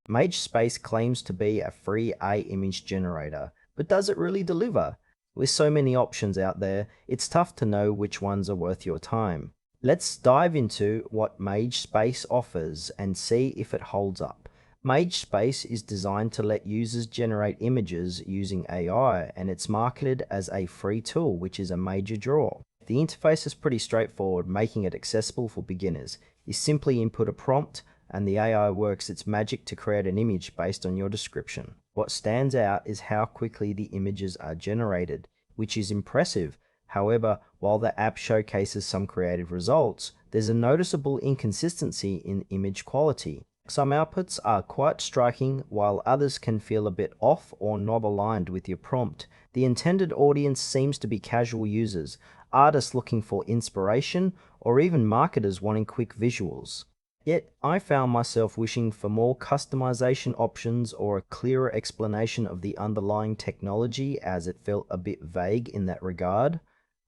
Mage Space claims to be a free AI image generator, but does it really deliver? With so many options out there, it's tough to know which ones are worth your time. Let's dive into what Mage Space offers and see if it holds up. Mage Space is designed to let users generate images using AI, and it's marketed as a free tool, which is a major draw. The interface is pretty straightforward, making it accessible for beginners. You simply input a prompt, and the AI works its magic to create an image based on your description. What stands out is how quickly the images are generated, which is impressive. However, while the app showcases some creative results, there's a noticeable inconsistency in image quality. Some outputs are quite striking, while others can feel a bit off or not aligned with your prompt. The intended audience seems to be casual users, artists looking for inspiration, or even marketers wanting quick visuals. Yet, I found myself wishing for more customization options or a clearer explanation of the underlying technology, as it felt a bit vague in that regard.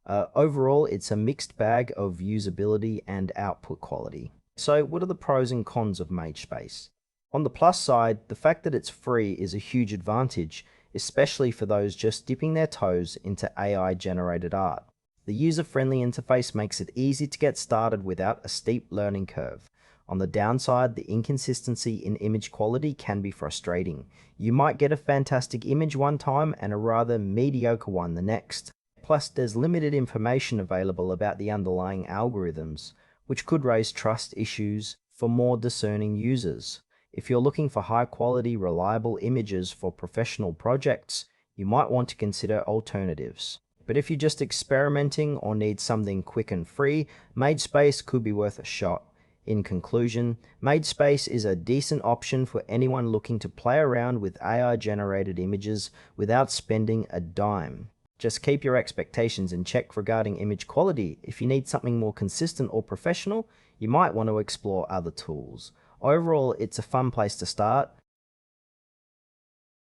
Overall, it's a mixed bag of usability and output quality. So, what are the pros and cons of Mage Space? On the plus side, the fact that it's free is a huge advantage, especially for those just dipping their toes into AI-generated art. The user-friendly interface makes it easy to get started without a steep learning curve. On the downside, the inconsistency in image quality can be frustrating. You might get a fantastic image one time and a rather mediocre one the next. Plus, there's limited information available about the underlying algorithms, which could raise trust issues for more discerning users. If you're looking for high-quality, reliable images for professional projects, you might want to consider alternatives. But if you're just experimenting or need something quick and free, Mage Space could be worth a shot. In conclusion, Mage Space is a decent option for anyone looking to play around with AI-generated images without spending a dime. Just keep your expectations in check regarding image quality. If you need something more consistent or professional, you might want to explore other tools. Overall, it's a fun place to start,